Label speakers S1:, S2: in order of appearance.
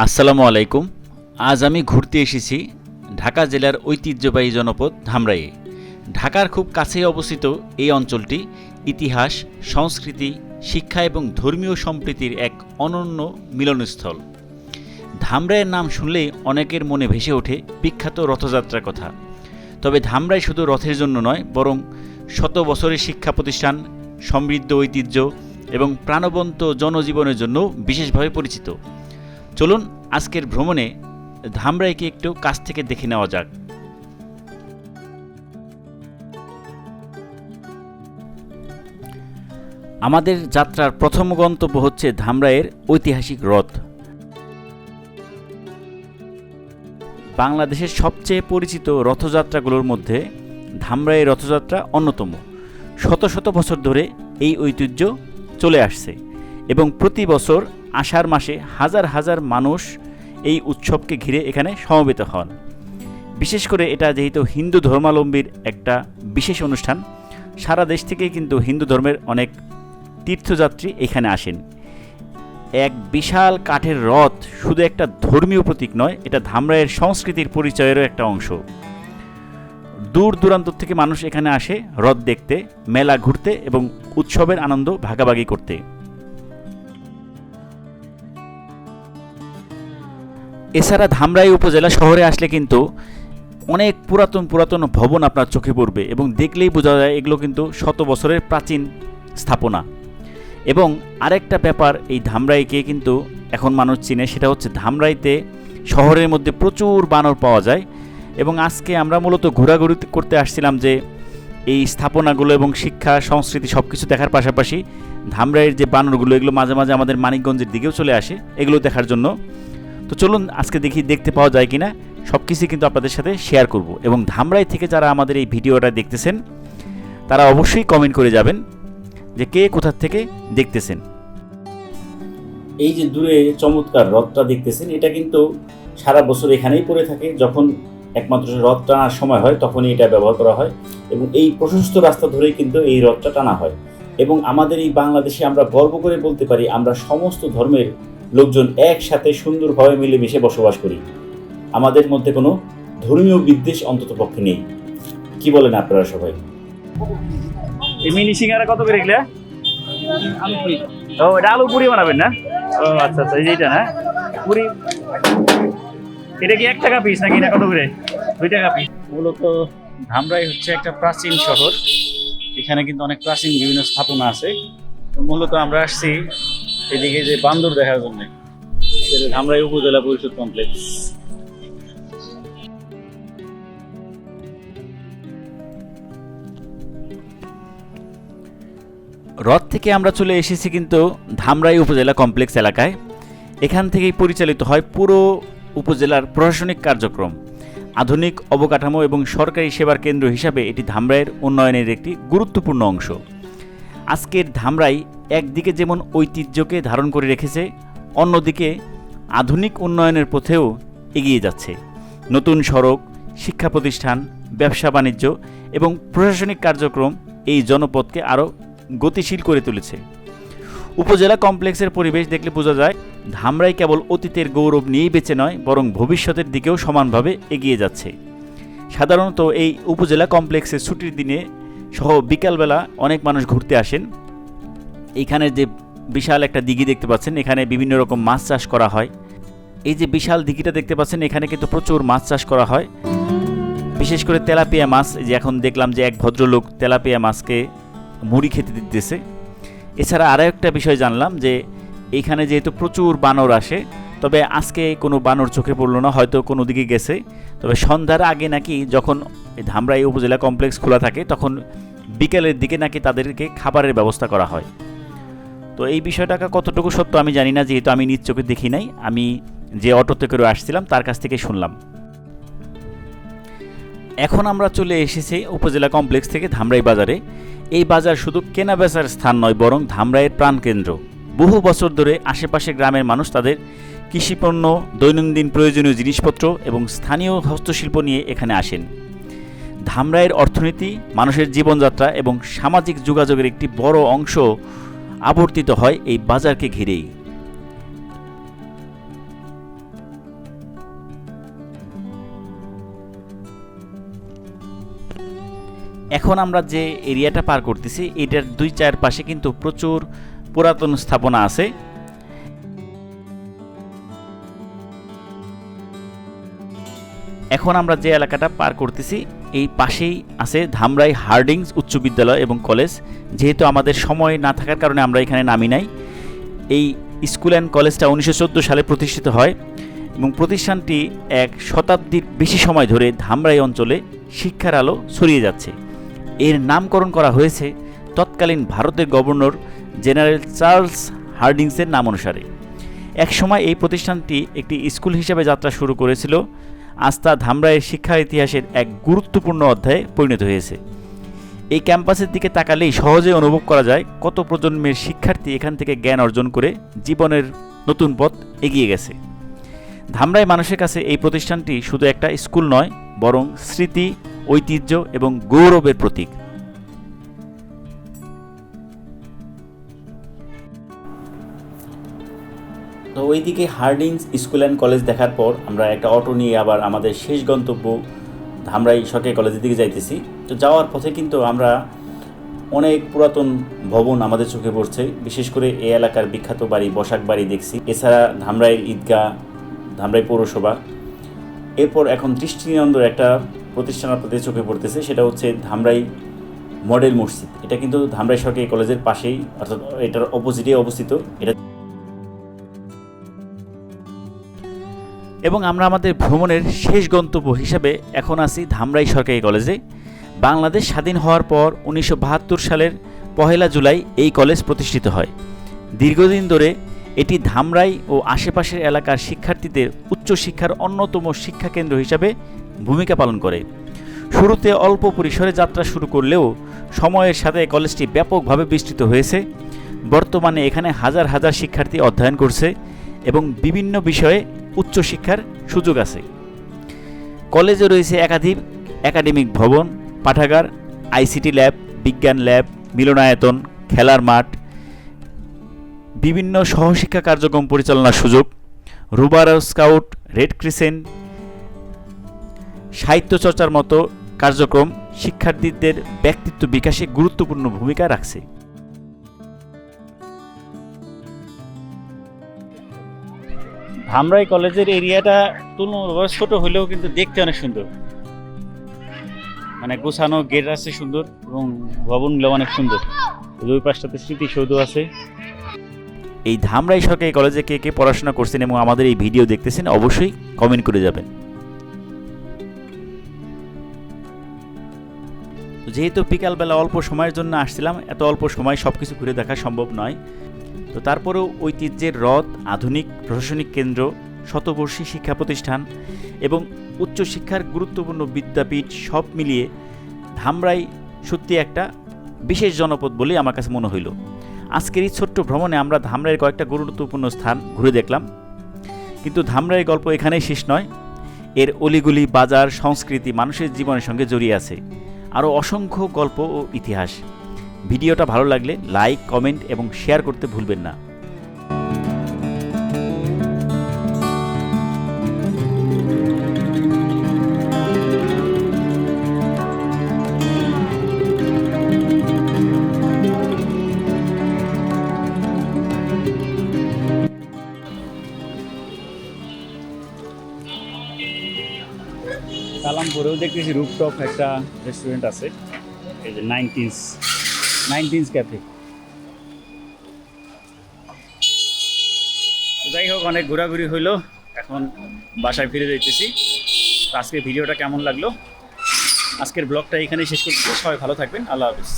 S1: আসসালামু আলাইকুম। আজ আমি ঘুরতে এসেছি ঢাকা জেলার ঐতিহ্যবাহী জনপদ ধামরাইয়ে। ঢাকার খুব কাছেই অবস্থিত এই অঞ্চলটি ইতিহাস, সংস্কৃতি, শিক্ষা এবং ধর্মীয় সম্প্রীতির এক অনন্য মিলনস্থল। ধামরাইয়ের নাম শুনলেই অনেকের মনে ভেসে ওঠে বিখ্যাত রথযাত্রার কথা। তবে ধামরাই শুধু রথের জন্য নয়, বরং শত বছরের শিক্ষা প্রতিষ্ঠান, সমৃদ্ধ ঐতিহ্য এবং প্রাণবন্ত জনজীবনের জন্য বিশেষভাবে পরিচিত। চলুন আজকের ভ্রমণে ধামরাইকে একটু কাছ থেকে দেখে নেওয়া যাক। আমাদের যাত্রার প্রথম গন্তব্য হচ্ছে ধামরাইয়ের ঐতিহাসিক রথ। বাংলাদেশের সবচেয়ে পরিচিত রথযাত্রাগুলোর মধ্যে ধামরাইয়ের রথযাত্রা অন্যতম। শত শত বছর ধরে এই ঐতিহ্য চলে আসছে এবং প্রতি বছর আষাঢ় মাসে হাজার হাজার মানুষ এই উৎসবকে ঘিরে এখানে সমবেত হন। বিশেষ করে এটা যেহেতু হিন্দু ধর্মাবলম্বীর একটা বিশেষ অনুষ্ঠান, সারা দেশ থেকেই কিন্তু হিন্দু ধর্মের অনেক তীর্থযাত্রী এখানে আসেন। এক বিশাল কাঠের রথ শুধু একটা ধর্মীয় প্রতীক নয়, এটা ধামরাইয়ের সংস্কৃতির পরিচয়েরও একটা অংশ। দূর দূরান্ত থেকে মানুষ এখানে আসে রথ দেখতে, মেলা ঘুরতে এবং উৎসবের আনন্দ ভাগাভাগি করতে। এছাড়া ধামরাই উপজেলা শহরে আসলে কিন্তু অনেক পুরাতন পুরাতন ভবন আপনার চোখে পড়বে এবং দেখলেই বোঝা যায় এগুলো কিন্তু শত বছরের প্রাচীন স্থাপনা। এবং আরেকটা ব্যাপার, এই ধামরাইকে কিন্তু এখন মানুষ চিনে, সেটা হচ্ছে ধামরাইতে শহরের মধ্যে প্রচুর বানর পাওয়া যায়। এবং আজকে আমরা মূলত ঘোরাঘুরি করতে আসছিলাম যে এই স্থাপনাগুলো এবং শিক্ষা সংস্কৃতি সব কিছু দেখার পাশাপাশি ধামরাইয়ের যে বানরগুলো এগুলো মাঝে মাঝে আমাদের মানিকগঞ্জের দিকেও চলে আসে এগুলো দেখার জন্য। তো চলুন আজকে দেখতে পাওয়া যায় কিনা সব কিছু কিন্তু আপনাদের সাথে শেয়ার করব। এবং ধামরাই থেকে যারা আমাদের এই ভিডিওটা দেখতেছেন তারা অবশ্যই কমেন্ট করে যাবেন যে কে কোথা থেকে দেখতেছেন। এই যে দূরে চমৎকার রথটা দেখতেছেন, এটা কিন্তু সারা বছর এখানেই পড়ে থাকে। যখন একমাত্র রথ টানার সময় হয় তখনই এটা ব্যবহার করা হয় এবং এই প্রশস্ত রাস্তা ধরেই কিন্তু এই রথটা টানা হয়। এবং আমাদের এই বাংলাদেশে আমরা গর্ব করে বলতে পারি আমরা সমস্ত ধর্মের লোকজন একসাথে সুন্দরভাবে মিলেমিশে বসবাস করি। আমাদের মধ্যে কোনো ধর্মীয় বিদ্বেষ অন্তত পক্ষে নেই। কি বলেন আপনারা সবাই? এই মিনি সিঙ্গারা কত করে এগুলা? ও এটা আলু পুরি বানাবেন না? ও আচ্ছা আচ্ছা, এইটা না পুরি। এটা কি 1 টাকা পিস নাকি না কত করে? 2 টাকা পিস। মূলত ধামরাই হচ্ছে একটা প্রাচীন শহর, এখানে কিন্তু অনেক প্রাচীন বিভিন্ন স্থাপনা আছে। মূলত আমরা আসছি এদিকে যে বান্দর দেখার জন্য, ধামরাই উপজেলা পরিষদ কমপ্লেক্স। রথ থেকে আমরা চলে এসেছি কিন্তু ধামরাই উপজেলা কমপ্লেক্স এলাকায়। এখান থেকেই পরিচালিত হয় পুরো উপজেলার প্রশাসনিক কার্যক্রম। আধুনিক অবকাঠামো এবং সরকারি সেবার কেন্দ্র হিসাবে এটি ধামরাইয়ের উন্নয়নের একটি গুরুত্বপূর্ণ অংশ। আজকের ধামরাই একদিকে যেমন ঐতিহ্যকে ধারণ করে রেখেছে, অন্যদিকে আধুনিক উন্নয়নের পথেও এগিয়ে যাচ্ছে। নতুন সড়ক, শিক্ষা প্রতিষ্ঠান, ব্যবসা বাণিজ্য এবং প্রশাসনিক কার্যক্রম এই জনপদকে আরও গতিশীল করে তুলেছে। উপজেলা কমপ্লেক্সের পরিবেশ দেখলে বোঝা যায় ধামরাই কেবল অতীতের গৌরব নিয়েই বেঁচে নয়, বরং ভবিষ্যতের দিকেও সমানভাবে এগিয়ে যাচ্ছে। সাধারণত এই উপজেলা কমপ্লেক্সে ছুটির দিনে সহ বিকালবেলা অনেক মানুষ ঘুরতে আসেন। এখানে যে বিশাল একটা দিঘি দেখতে পাচ্ছেন, এখানে বিভিন্ন রকম মাছ চাষ করা হয়। এই যে বিশাল দিঘিটা দেখতে পাচ্ছেন, এখানে কিন্তু প্রচুর মাছ চাষ করা হয়, বিশেষ করে তেলাপিয়া মাছ। যে এখন দেখলাম যে এক ভদ্রলোক তেলাপিয়া মাছকে মুড়ি খেতে দিতেছে। এছাড়া আরও একটা বিষয় জানলাম যে এইখানে যেহেতু প্রচুর বানর আসে, তবে আজকে কোনো বানর চোখে পড়লো না, হয়তো কোনো দিকে গেছে। তবে সন্ধ্যার আগে নাকি যখন ধামরাই উপজেলা কমপ্লেক্স খোলা থাকে তখন বিকেলের দিকে নাকি তাদেরকে খাবারের ব্যবস্থা করা হয়। তো এই বিষয়টাকে কতটুকু সত্য আমি জানি না, যেহেতু আমি নিজ চোখে দেখি নাই, আমি যে অটোতে করে আসছিলাম তার কাছ থেকে শুনলাম। এখন আমরা চলে এসেছি উপজেলা কমপ্লেক্স থেকে ধামরাই বাজারে। এই বাজার শুধু কেনাবেচার স্থান নয়, বরং ধামরাইয়ের প্রাণকেন্দ্র। বহু বছর ধরে আশেপাশে গ্রামের মানুষ তাদের কৃষিপণ্য, দৈনন্দিন প্রয়োজনীয় জিনিসপত্র এবং স্থানীয় হস্তশিল্প নিয়ে এখানে আসেন। ধামরাইয়ের অর্থনীতি, মানুষের জীবনযাত্রা এবং সামাজিক যোগাযোগের একটি বড় অংশ আবর্তিত হয় এই বাজারকে ঘিরেই। এখন আমরা যে এরিয়াটা পার করতেছি এটার দুই চার পাশে কিন্তু প্রচুর পুরাতন স্থাপনা আছে। এখন আমরা যে এলাকাটা পার করতেছি এই পাশেই আছে ধামরাই হার্ডিংস উচ্চ বিদ্যালয় এবং কলেজ। যেহেতু আমাদের সময় না থাকার কারণে আমরা এখানে নামি নাই। এই স্কুল অ্যান্ড কলেজটা 1914 সালে প্রতিষ্ঠিত হয় এবং প্রতিষ্ঠানটি এক শতাব্দীর বেশি সময় ধরে ধামরাই অঞ্চলে শিক্ষার আলো ছড়িয়ে যাচ্ছে। এর নামকরণ করা হয়েছে তৎকালীন ভারতের গভর্নর জেনারেল চার্লস হার্ডিংসের নাম অনুসারে। একসময় এই প্রতিষ্ঠানটি একটি স্কুল হিসেবে যাত্রা শুরু করেছিল, আজ তা ধামরাইয়ের শিক্ষা ইতিহাসের এক গুরুত্বপূর্ণ অধ্যায়ে পরিণত হয়েছে। এই ক্যাম্পাসের দিকে তাকালেই সহজে অনুভব করা যায় কত প্রজন্মের শিক্ষার্থী এখান থেকে জ্ঞান অর্জন করে জীবনের নতুন পথ এগিয়ে গেছে। ধামরাই মানুষের কাছে এই প্রতিষ্ঠানটি শুধু একটা স্কুল নয়, বরং স্মৃতি, ঐতিহ্য এবং গৌরবের প্রতীক। তো ওইদিকে হার্ডিংস স্কুল অ্যান্ড কলেজ দেখার পর আমরা একটা অটো নিয়ে আবার আমাদের শেষ গন্তব্য ধামরাই সরকারি কলেজের দিকে যাইতেছি। তো যাওয়ার পথে কিন্তু আমরা অনেক পুরাতন ভবন আমাদের চোখে পড়ছে, বিশেষ করে এই এলাকার বিখ্যাত বাড়ি বসাক বাড়ি দেখছি। এছাড়া ধামরাইয়ের ঈদগাহ, ধামরাই পৌরসভা। এরপর এখন দৃষ্টিনন্দন একটা প্রতিষ্ঠান আপনাদের চোখে পড়তেছে, সেটা হচ্ছে ধামরাই মডেল মসজিদ। এটা কিন্তু ধামরাই সরকারি কলেজের পাশেই, অর্থাৎ এটার অপোজিটে অবস্থিত। এটা এবং আমরা আমাদের ভ্রমণের শেষ গন্তব্য হিসাবে এখন আছি ধামরাই সরকারি কলেজে। বাংলাদেশ স্বাধীন হওয়ার পর 1972 সালের 1 জুলাই এই কলেজ প্রতিষ্ঠিত হয়। দীর্ঘদিন ধরে এটি ধামরাই ও আশেপাশের এলাকার শিক্ষার্থীদের উচ্চশিক্ষার অন্যতম শিক্ষাকেন্দ্র হিসাবে ভূমিকা পালন করে। শুরুতে অল্প পরিসরে যাত্রা শুরু করলেও সময়ের সাথে কলেজটি ব্যাপকভাবে বিস্তৃত হয়েছে। বর্তমানে এখানে হাজার হাজার শিক্ষার্থী অধ্যয়ন করছে এবং বিভিন্ন বিষয়ে উচ্চশিক্ষার সুযোগ আছে। কলেজে রয়েছে একাধিক একাডেমিক ভবন, পাঠাগার, আইসিটি ল্যাব, বিজ্ঞান ল্যাব, মিলনায়তন, খেলার মাঠ, বিভিন্ন সহশিক্ষা কার্যক্রম পরিচালনার সুযোগ, রুবারো স্কাউট, রেড ক্রিসেন্ট, সাহিত্য চর্চার মতো কার্যক্রম শিক্ষার্থীদের ব্যক্তিত্ব বিকাশে গুরুত্বপূর্ণ ভূমিকা রাখছে। ধামরাই কলেজের এরিয়াটা তুলনামূলকভাবে ছোট হলেও কিন্তু দেখতে অনেক সুন্দর, মানে গোছানো, গেট আছে সুন্দর এবং ভবনগুলো অনেক সুন্দর। দুই পাশটাতে স্মৃতিসৌধ আছে। এই ধামরাই সরকারি কলেজে কে কে পড়াশোনা করছেন এবং আমাদের এই ভিডিও দেখতেছেন অবশ্যই কমেন্ট করে যাবেন। যেহেতু বিকালবেলা অল্প সময়ের জন্য আসছিলাম, এত অল্প সময় সব কিছু ঘুরে দেখা সম্ভব নয়। তো তারপরেও ঐতিহ্যের রথ, আধুনিক প্রশাসনিক কেন্দ্র, শতবর্ষী শিক্ষা প্রতিষ্ঠান এবং উচ্চশিক্ষার গুরুত্বপূর্ণ বিদ্যাপীঠ সব মিলিয়ে ধামরাই সত্যি একটা বিশেষ জনপদ বলেই আমার কাছে মনে হইল। আজকের এই ছোট্ট ভ্রমণে আমরা ধামরাইয়ের কয়েকটা গুরুত্বপূর্ণ স্থান ঘুরে দেখলাম, কিন্তু ধামরাইয়ের গল্প এখানেই শেষ নয়। এর অলিগুলি, বাজার, সংস্কৃতি মানুষের জীবনের সঙ্গে জড়িয়ে আছে আরও অসংখ্য গল্প ও ইতিহাস। ভিডিওটা ভালো লাগলে লাইক, কমেন্ট এবং শেয়ার করতে ভুলবেন না। কালামপুরেও দেখতেছি রুফটপ একটা রেস্টুরেন্ট আছে, এই যে 19s ক্যাফে। যাই হোক, অনেক ঘোরাঘুরি হইলো, এখন বাসায় ফিরে যাইতেছি। আজকের ভিডিওটা কেমন লাগলো, আজকের ব্লগটা এখানেই শেষ করছি। সবাই ভালো থাকবেন, আল্লাহ হাফিজ।